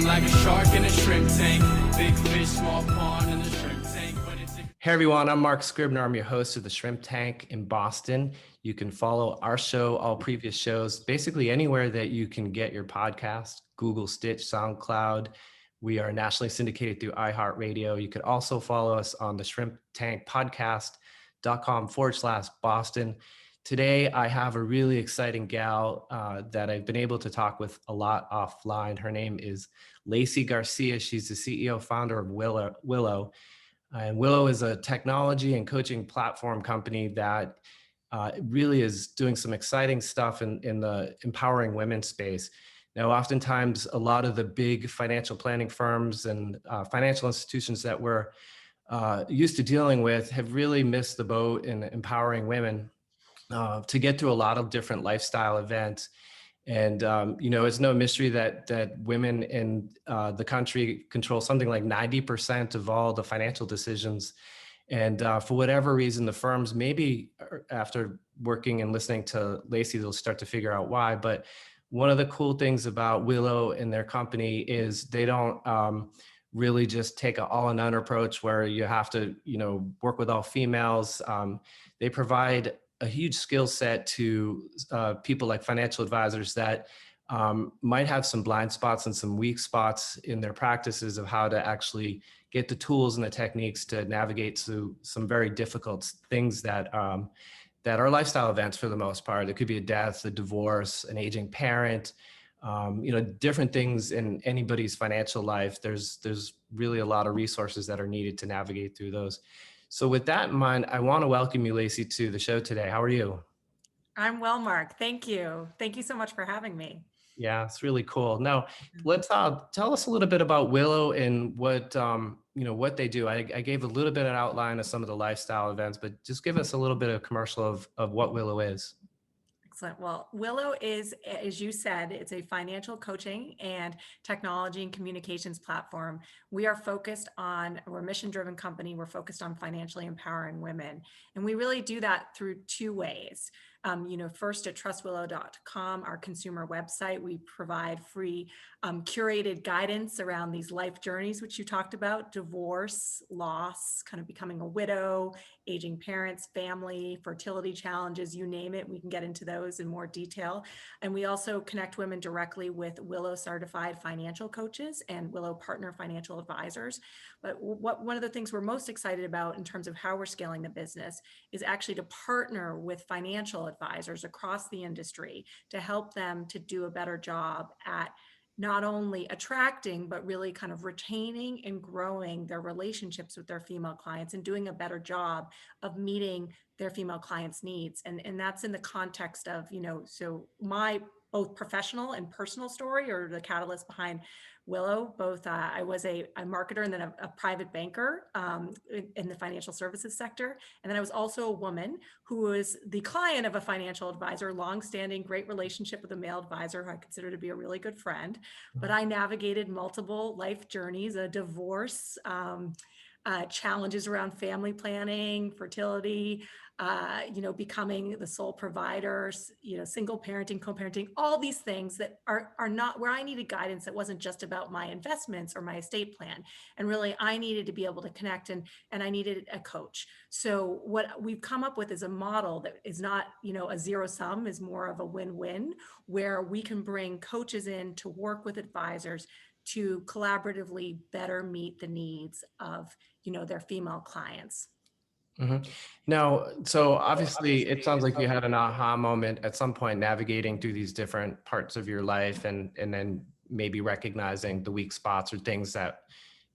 feeling like a shark in a shrimp tank. Big fish, small pond in the shrimp tank. Hey everyone, I'm Mark Scribner. I'm your host of the Shrimp Tank in Boston. You can follow our show, all previous shows, basically anywhere that you can get your podcast, Google, Stitch, SoundCloud. We are nationally syndicated through iHeartRadio. You could also follow us on the shrimptankpodcast.com/Boston. Today, I have a really exciting gal that I've been able to talk with a lot offline. Her name is Lacy Garcia. She's the CEO founder of Willow. And Willow is a technology and coaching platform company that really is doing some exciting stuff in the empowering women space. Now, oftentimes, a lot of the big financial planning firms and financial institutions that we're used to dealing with have really missed the boat in empowering women to get through a lot of different lifestyle events. And, it's no mystery that women in the country control something like 90% of all the financial decisions. And for whatever reason, the firms, maybe after working and listening to Lacy, they'll start to figure out why. But one of the cool things about Willow and their company is they don't really just take an all-or-none approach where you have to, work with all females. They provide a huge skill set to people like financial advisors that might have some blind spots and some weak spots in their practices of how to actually get the tools and the techniques to navigate through some very difficult things that are lifestyle events for the most part. It could be a death, a divorce, an aging parent, different things in anybody's financial life. There's really a lot of resources that are needed to navigate through those. So with that in mind, I want to welcome you, Lacy, to the show today. How are you? I'm well, Mark. Thank you. Thank you so much for having me. Yeah, it's really cool. Now, let's tell us a little bit about Willow and what what they do. I gave a little bit of an outline of some of the lifestyle events, but just give us a little bit of commercial of what Willow is. Excellent. Well, Willow is, as you said, it's a financial coaching and technology and communications platform. We're a mission-driven company. We're focused on financially empowering women. And we really do that through two ways. First at trustwillow.com, our consumer website, we provide free curated guidance around these life journeys, which you talked about: divorce, loss, kind of becoming a widow, aging parents, family, fertility challenges, you name it. We can get into those in more detail. And we also connect women directly with Willow certified financial coaches and Willow partner financial advisors. But one of the things we're most excited about in terms of how we're scaling the business is actually to partner with financial advisors across the industry to help them to do a better job at not only attracting, but really kind of retaining and growing their relationships with their female clients and doing a better job of meeting their female clients' needs. And that's in the context of, so my both professional and personal story, or the catalyst behind Willow. Both I was a marketer and then a private banker in the financial services sector. And then I was also a woman who was the client of a financial advisor, longstanding, great relationship with a male advisor who I consider to be a really good friend. But I navigated multiple life journeys, a divorce, challenges around family planning, fertility, becoming the sole provider, single parenting, co-parenting, all these things that are not where I needed guidance. That wasn't just about my investments or my estate plan. And really, I needed to be able to connect and I needed a coach. So what we've come up with is a model that is not, a zero sum, is more of a win-win, where we can bring coaches in to work with advisors to collaboratively better meet the needs of, their female clients. Mm-hmm. Now, so obviously it sounds like you had an aha moment at some point navigating through these different parts of your life and then maybe recognizing the weak spots or things that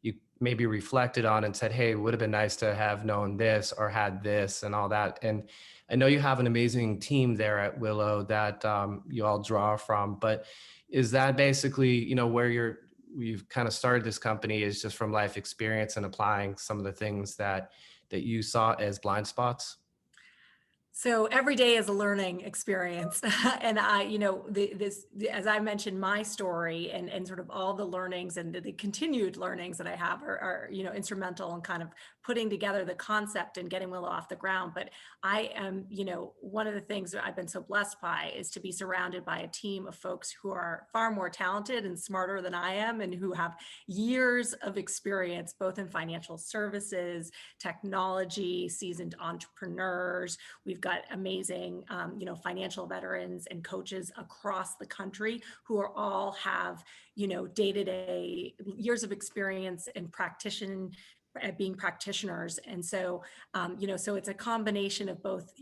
you maybe reflected on and said, hey, it would have been nice to have known this or had this and all that. And I know you have an amazing team there at Willow that you all draw from, but is that basically, where you've kind of started this company is just from life experience and applying some of the things that you saw as blind spots? So every day is a learning experience. And as I mentioned, my story and sort of all the learnings and the continued learnings that I have are, instrumental in kind of putting together the concept and getting Willow off the ground. But I am, one of the things that I've been so blessed by is to be surrounded by a team of folks who are far more talented and smarter than I am, and who have years of experience, both in financial services, technology, seasoned entrepreneurs. We've got amazing, financial veterans and coaches across the country who are all have, day-to-day years of experience in at being practitioners. And so, so it's a combination of both,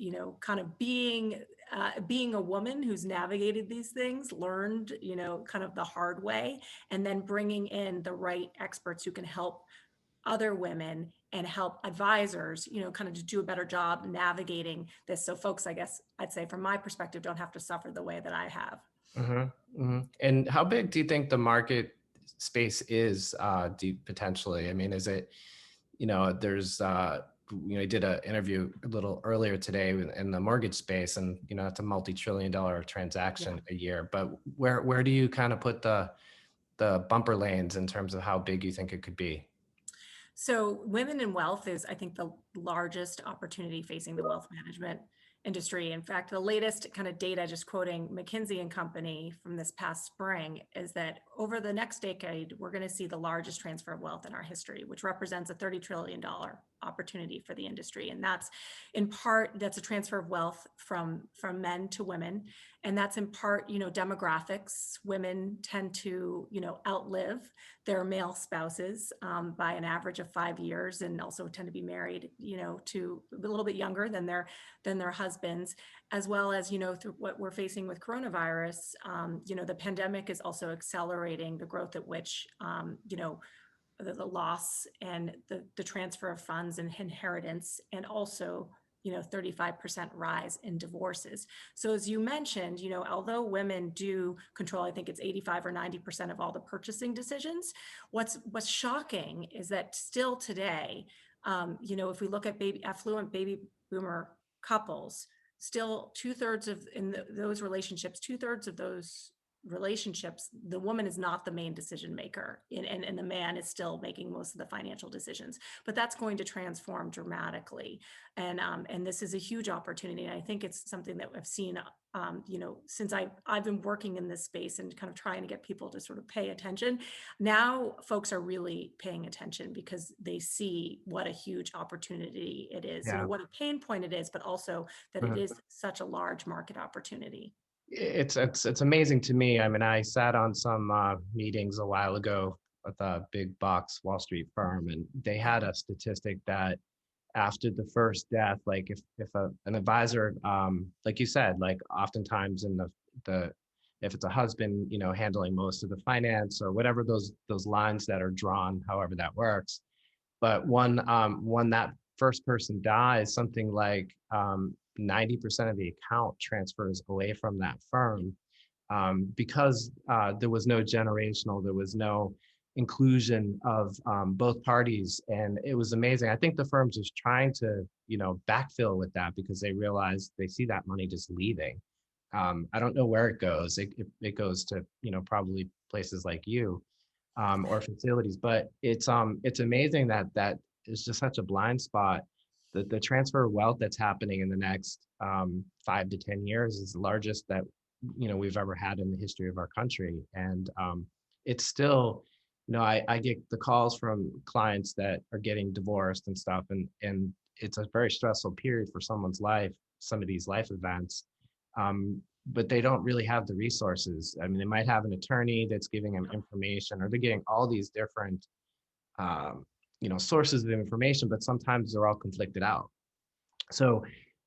kind of being a woman who's navigated these things, learned, kind of the hard way, and then bringing in the right experts who can help other women and help advisors, kind of to do a better job navigating this. So folks, I guess I'd say from my perspective, don't have to suffer the way that I have. And how big do you think the market space is potentially? I mean, is it, there's, I did an interview a little earlier today in the mortgage space, and, it's a multi-trillion-dollar transaction a year. But where do you kind of put the bumper lanes in terms of how big you think it could be? So women in wealth is, I think, the largest opportunity facing the wealth management industry. In fact, the latest kind of data, just quoting McKinsey and Company from this past spring, is that over the next decade, we're going to see the largest transfer of wealth in our history, which represents a $30 trillion opportunity for the industry. And that's in part, that's a transfer of wealth from men to women. And that's in part, demographics. Women tend to, outlive their male spouses by an average of 5 years, and also tend to be married, to a little bit younger than their husbands, as well as, through what we're facing with coronavirus. The pandemic is also accelerating the growth at which, the loss and the transfer of funds and inheritance, and also 35% rise in divorces. So as you mentioned, although women do control, I think it's 85 or 90% of all the purchasing decisions, what's shocking is that still today, if we look at affluent baby boomer couples, still those relationships, the woman is not the main decision maker, and the man is still making most of the financial decisions. But that's going to transform dramatically, and this is a huge opportunity. And I think it's something that I've seen, since I've been working in this space and kind of trying to get people to sort of pay attention. Now, folks are really paying attention because they see what a huge opportunity it is, Yeah. what a pain point it is, but also that it is such a large market opportunity. It's amazing to me. I mean, I sat on some meetings a while ago with a big box Wall Street firm, and they had a statistic that after the first death, like if an advisor, like you said, like oftentimes in the if it's a husband, handling most of the finance or whatever those lines that are drawn, however that works. But when that first person dies, something like 90% of the account transfers away from that firm, because there was no there was no inclusion of both parties. And it was amazing. I think the firm's just trying to, backfill with that, because they realize they see that money just leaving. I don't know where it goes. It goes to, probably places like you, or facilities, but it's amazing that is just such a blind spot. The transfer of wealth that's happening in the next 5 to 10 years is the largest that we've ever had in the history of our country. And it's still, I get the calls from clients that are getting divorced and stuff, and it's a very stressful period for someone's life, some of these life events. But they don't really have the resources. I mean, they might have an attorney that's giving them information, or they're getting all these different sources of information, but sometimes they're all conflicted out. So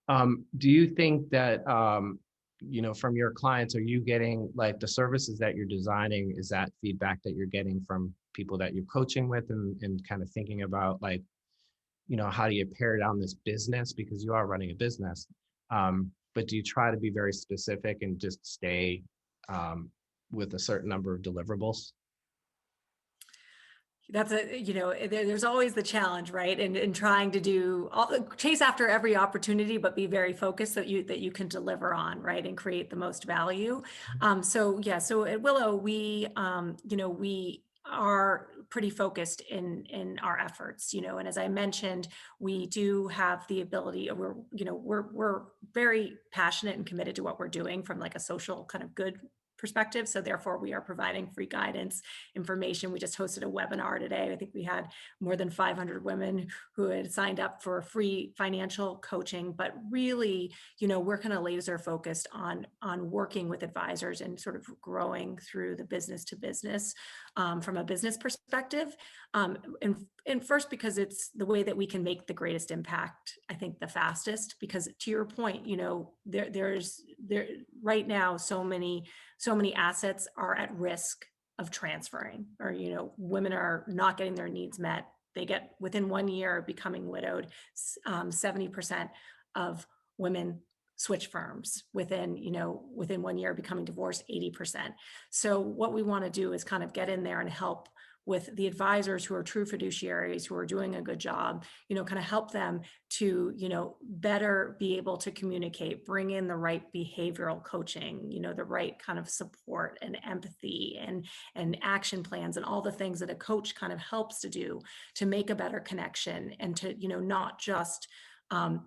do you think that, from your clients, are you getting, like, the services that you're designing, is that feedback that you're getting from people that you're coaching with, and kind of thinking about, like, how do you pare down this business, because you are running a business, but do you try to be very specific and just stay with a certain number of deliverables? That's there's always the challenge, right? And trying to chase after every opportunity, but be very focused that you can deliver on, right? And create the most value. So at Willow, we are pretty focused in our efforts, and as I mentioned, we do have the ability, we're very passionate and committed to what we're doing from like a social kind of good perspective. So therefore we are providing free guidance, information. We just hosted a webinar today. I think we had more than 500 women who had signed up for free financial coaching, but really, we're kind of laser focused on working with advisors and sort of growing through the business to business from a business perspective. And first, because it's the way that we can make the greatest impact, I think the fastest, because to your point, there's right now, so many assets are at risk of transferring, or, women are not getting their needs met. They get within 1 year of becoming widowed, 70% of women switch firms within 1 year of becoming divorced, 80%. So what we want to do is kind of get in there and help with the advisors who are true fiduciaries, who are doing a good job, kind of help them to, better be able to communicate, bring in the right behavioral coaching, the right kind of support and empathy and action plans and all the things that a coach kind of helps to do to make a better connection, and to, not just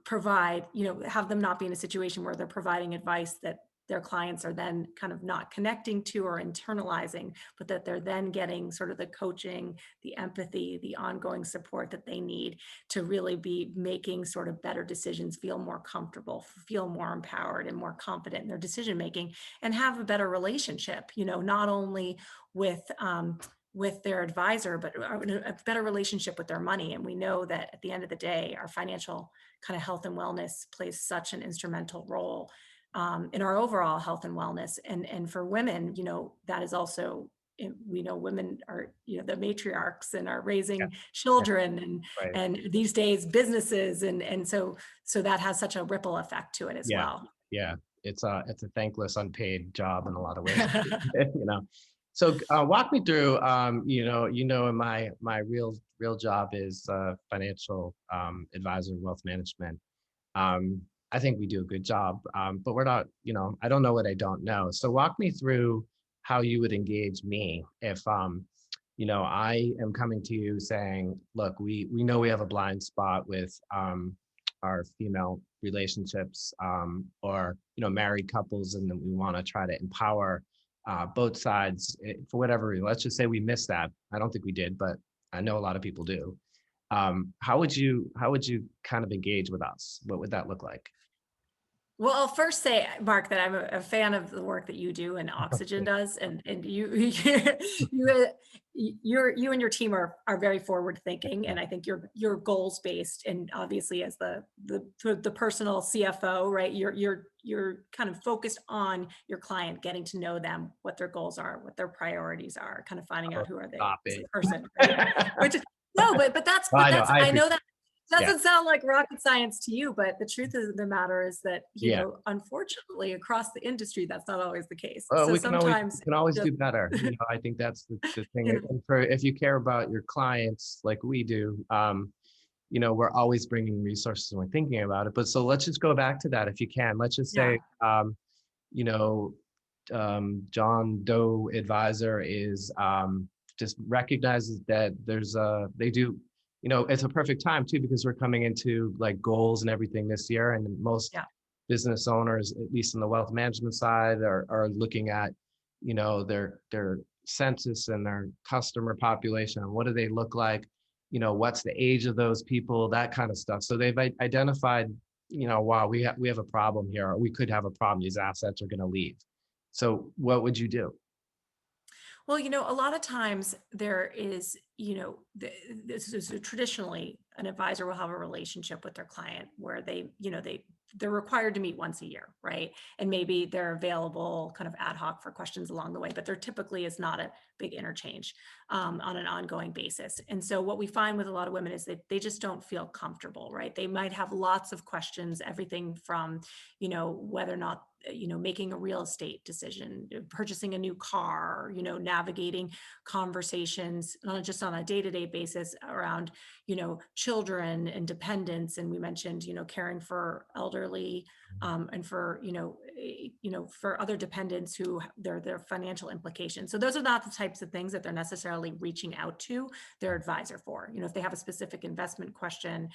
provide, have them not be in a situation where they're providing advice that their clients are then kind of not connecting to or internalizing, but that they're then getting sort of the coaching, the empathy, the ongoing support that they need to really be making sort of better decisions, feel more comfortable, feel more empowered and more confident in their decision making, and have a better relationship, not only with their advisor, but a better relationship with their money. And we know that at the end of the day, our financial kind of health and wellness plays such an instrumental role in our overall health and wellness. And for women, that is also, we know women are, the matriarchs and are raising children, and Right. and these days businesses, and so that has such a ripple effect to it as well. Yeah, it's a thankless unpaid job in a lot of ways. So walk me through. In my real job is financial advisor, wealth management. I think we do a good job, but we're not. I don't know what I don't know. So walk me through how you would engage me if I am coming to you saying, look, we know we have a blind spot with our female relationships, or married couples, and then we want to try to empower both sides for whatever reason. Let's just say we missed that. I don't think we did, but I know a lot of people do. How would you kind of engage with us? What would that look like? Well, I'll first say, Mark, that I'm a fan of the work that you do and Oxygen does, and you you and your team are very forward thinking, and I think you're goals based, and obviously as the personal CFO, right? You're kind of focused on your client, getting to know them, what their goals are, what their priorities are, kind of finding out who are they as a person, right? Which no, but that's I know that doesn't sound like rocket science to you, but the truth of the matter is that, unfortunately, across the industry, that's not always the case. Well, So we sometimes can always do better. I think that's the thing. And if you care about your clients like we do, we're always bringing resources and we're thinking about it. But so let's just go back to that if you can. Let's just say, John Doe advisor is just recognizes that they do. It's a perfect time too, because we're coming into like goals and everything this year, and most business owners, at least on the wealth management side, are looking at, their census and their customer population, and what do they look like, what's the age of those people, that kind of stuff. So they've identified, wow, we have a problem here, or we could have a problem. These assets are going to leave. So what would you do? Well, a lot of times there is, this is traditionally an advisor will have a relationship with their client where they're required to meet once a year, right? And maybe they're available kind of ad hoc for questions along the way, but there typically is not a big interchange on an ongoing basis. And so what we find with a lot of women is that they just don't feel comfortable, right? They might have lots of questions, everything from, whether or not making a real estate decision, purchasing a new car, navigating conversations, not just on a day-to-day basis around, children and dependents. And we mentioned, caring for elderly, and for, for other dependents who their financial implications. So those are not the types of things that they're necessarily reaching out to their advisor for. If they have a specific investment question,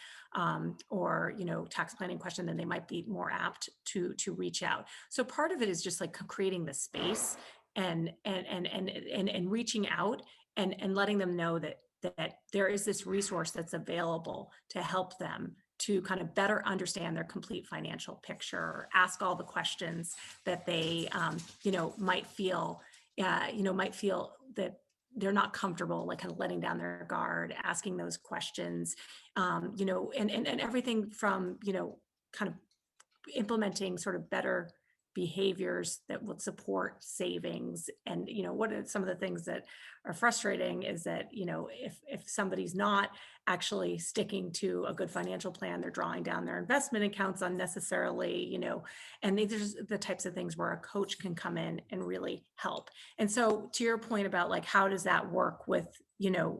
or, tax planning question, then they might be more apt to reach out. So part of it is just like creating the space and reaching out and letting them know that there is this resource that's available to help them to kind of better understand their complete financial picture, or ask all the questions that they, might feel that they're not comfortable, like kind of letting down their guard, asking those questions, and everything from, kind of implementing sort of better behaviors that would support savings. And what are some of the things that are frustrating is that if somebody's not actually sticking to a good financial plan, they're drawing down their investment accounts unnecessarily, and these are the types of things where a coach can come in and really help. And so to your point about like how does that work with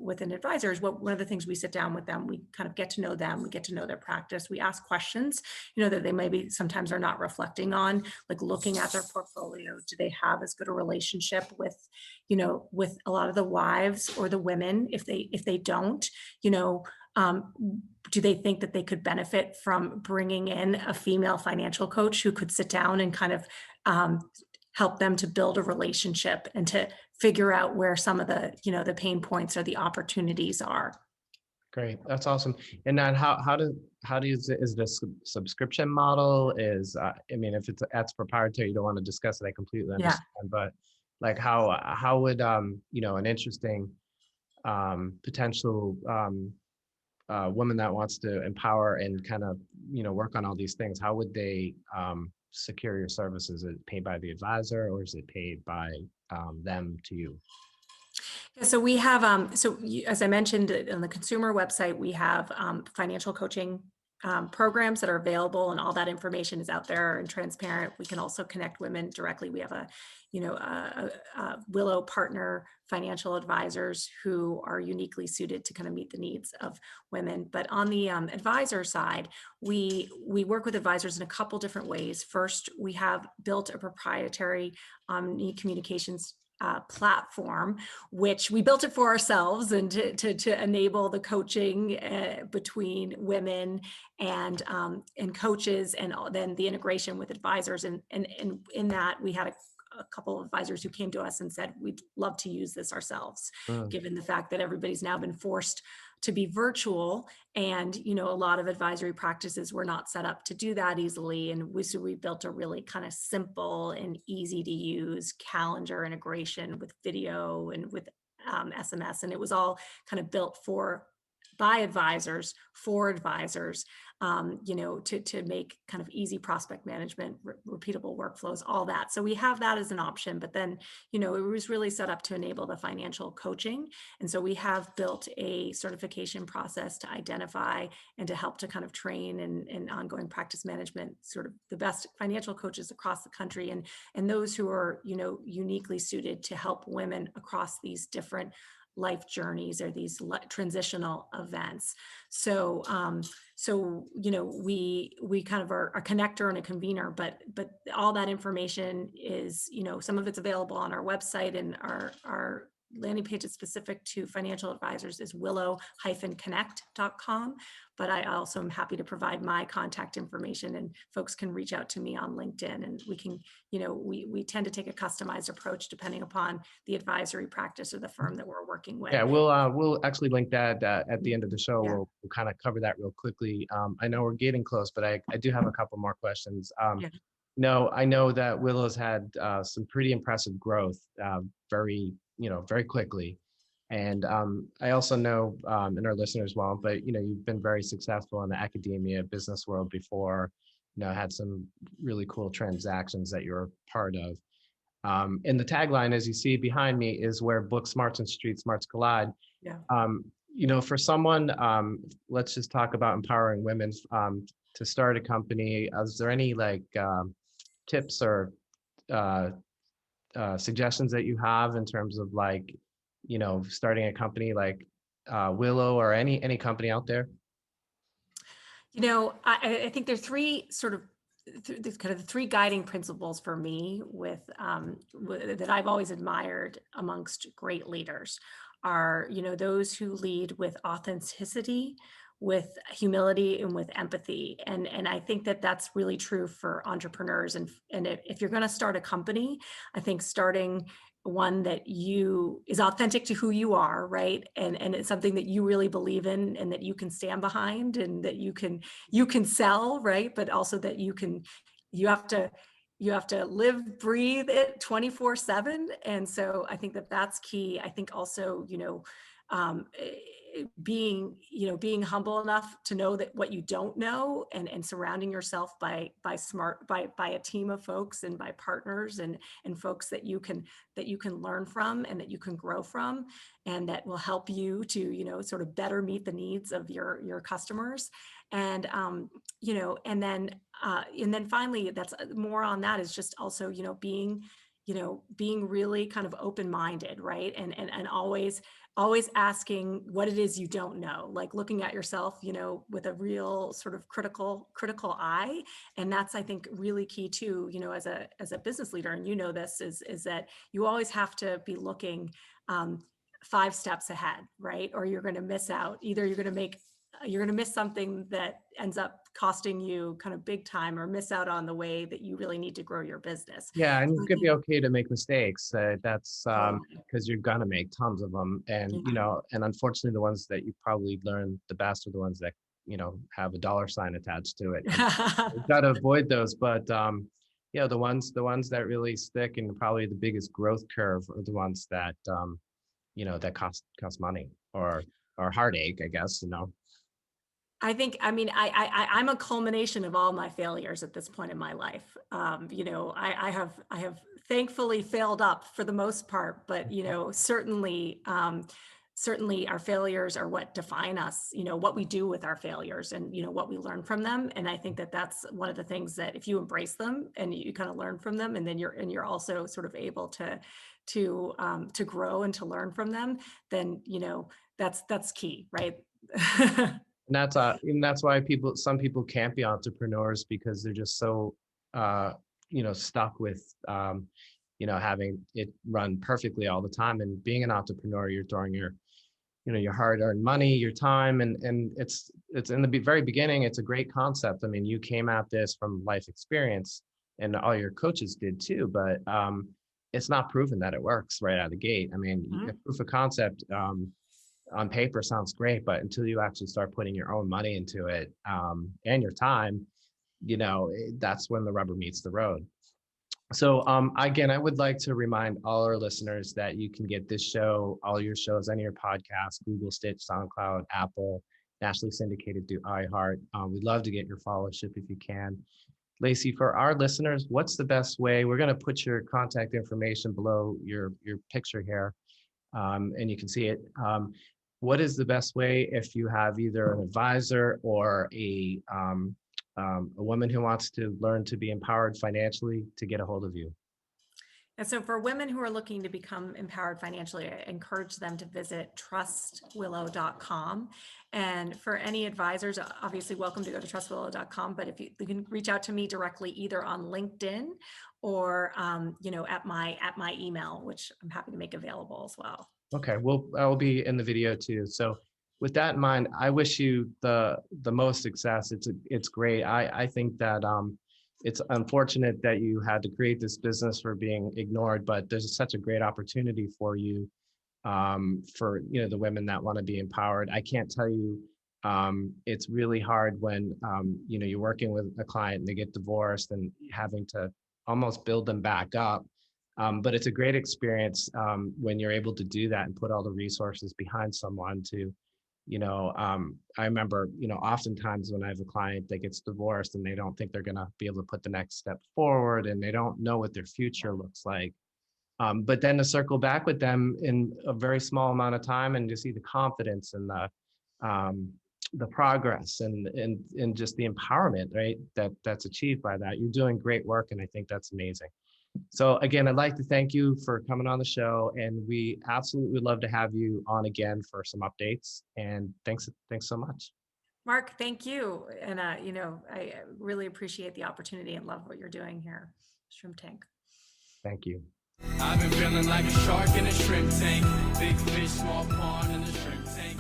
with an advisor, is one of the things we sit down with them, we kind of get to know them, we get to know their practice, we ask questions that they maybe sometimes are not reflecting on, like looking at their portfolio. Do they have as good a relationship with with a lot of the wives or the women? If they don't, do they think that they could benefit from bringing in a female financial coach who could sit down and kind of help them to build a relationship and to figure out where some of the the pain points or the opportunities are? Great, that's awesome. And then is this subscription model? I mean, if that's proprietary, you don't want to discuss it, I completely understand. But like how would an interesting potential woman that wants to empower and kind of work on all these things, how would they secure your services? Is it paid by the advisor, or is it paid by them to you? Yeah, so we have, as I mentioned on the consumer website, we have financial coaching programs that are available, and all that information is out there and transparent. We can also connect women directly. We have a Willow partner financial advisors who are uniquely suited to kind of meet the needs of women. But on the advisor side, we work with advisors in a couple different ways. First, we have built a proprietary communications platform, which we built it for ourselves, and to enable the coaching between women and coaches, and then the integration with advisors. And in that, we had a couple of advisors who came to us and said, we'd love to use this ourselves, given the fact that everybody's now been forced to be virtual. And, a lot of advisory practices were not set up to do that easily. And so we built a really kind of simple and easy to use calendar integration with video and with SMS. And it was all kind of built by advisors for advisors, to make kind of easy prospect management, repeatable workflows, all that. So we have that as an option, but then, it was really set up to enable the financial coaching. And so we have built a certification process to identify and to help to kind of train and ongoing practice management, sort of the best financial coaches across the country, and those who are, uniquely suited to help women across these different life journeys or these transitional events. So, we kind of are a connector and a convener, but all that information is, some of it's available on our website, and our landing page is specific to financial advisors is willow-connect.com. But I also am happy to provide my contact information, and folks can reach out to me on LinkedIn, and we can, we tend to take a customized approach depending upon the advisory practice or the firm that we're working with. Yeah, we'll actually link that at the end of the show. Yeah. We'll kind of cover that real quickly. I know we're getting close, but I do have a couple more questions. No, I know that Willow's had some pretty impressive growth very quickly. And I also know, and our listeners won't, but you've been very successful in the academia business world before, had some really cool transactions that you're a part of. And the tagline, as you see behind me, is where book smarts and street smarts collide. Yeah. For someone, let's just talk about empowering women to start a company. Is there any tips or uh, suggestions that you have in terms of like, starting a company like Willow or any company out there? I think there's three sort of kind of the three guiding principles for me that I've always admired amongst great leaders are, those who lead with authenticity, with humility, and with empathy. And I think that that's really true for entrepreneurs. And if you're going to start a company, I think starting one that you is authentic to who you are, right? And it's something that you really believe in and that you can stand behind and that you can sell, right? But also that you have to live, breathe it 24/7. And so I think that that's key. I think also, being humble enough to know that what you don't know, and surrounding yourself by a team of folks and by partners and folks that you can learn from and that you can grow from, and that will help you to, sort of better meet the needs of your customers. And and then finally, that's more on that is just also, being really kind of open-minded, right? And always asking what it is you don't know, like looking at yourself, with a real sort of critical eye. And that's, I think, really key too, as a business leader. And this is that you always have to be looking 5 steps ahead, right? Or you're going to miss out. Either you're going to miss something that ends up costing you kind of big time, or miss out on the way that you really need to grow your business. Yeah, and So it's I gonna be think okay to make mistakes. That's totally. because you're gonna make tons of them, and Yeah. and unfortunately, the ones that you probably learn the best are the ones that have a dollar sign attached to it, and you've got to avoid those. But the ones that really stick and probably the biggest growth curve are the ones that that cost money or heartache, I guess. I mean, I'm a culmination of all my failures at this point in my life. I have thankfully failed up for the most part, but certainly our failures are what define us. What we do with our failures, and what we learn from them. And I think that that's one of the things that if you embrace them and you kind of learn from them, and then you're also sort of able to grow and to learn from them, then that's key, right? And that's why some people can't be entrepreneurs, because they're just so stuck with having it run perfectly all the time. And being an entrepreneur, you're throwing your hard-earned money, your time, and it's in the very beginning, it's a great concept. I mean, you came at this from life experience, and all your coaches did too, but it's not proven that it works right out of the gate. I mean, Mhm. proof of concept on paper sounds great, but until you actually start putting your own money into it, and your time, that's when the rubber meets the road. So again, I would like to remind all our listeners that you can get this show, all your shows, any of your podcasts, Google, Stitch, SoundCloud, Apple, nationally syndicated through iHeart. We'd love to get your followership if you can. Lacy, for our listeners, what's the best way? We're going to put your contact information below your picture here, and you can see it. What is the best way if you have either an advisor or a woman who wants to learn to be empowered financially to get a hold of you? And so for women who are looking to become empowered financially, I encourage them to visit trustwillow.com. And for any advisors, obviously welcome to go to trustwillow.com, but if you can reach out to me directly, either on LinkedIn or at my email, which I'm happy to make available as well. Okay, well, I'll be in the video too. So with that in mind, I wish you the most success. It's great. I think that it's unfortunate that you had to create this business for being ignored, but there's such a great opportunity for you, for the women that want to be empowered. I can't tell you, it's really hard when you're working with a client and they get divorced and having to almost build them back up. But it's a great experience when you're able to do that and put all the resources behind someone to, I remember, oftentimes when I have a client that gets divorced and they don't think they're going to be able to put the next step forward and they don't know what their future looks like. But then to circle back with them in a very small amount of time and to see the confidence and the, the progress and just the empowerment, right, that's achieved by that. You're doing great work, and I think that's amazing. So again, I'd like to thank you for coming on the show, and we absolutely would love to have you on again for some updates. And thanks so much. Mark, thank you. And, I really appreciate the opportunity and love what you're doing here. Shrimp Tank. Thank you. I've been feeling like a shark in a shrimp tank. Big fish, small pond in the shrimp tank.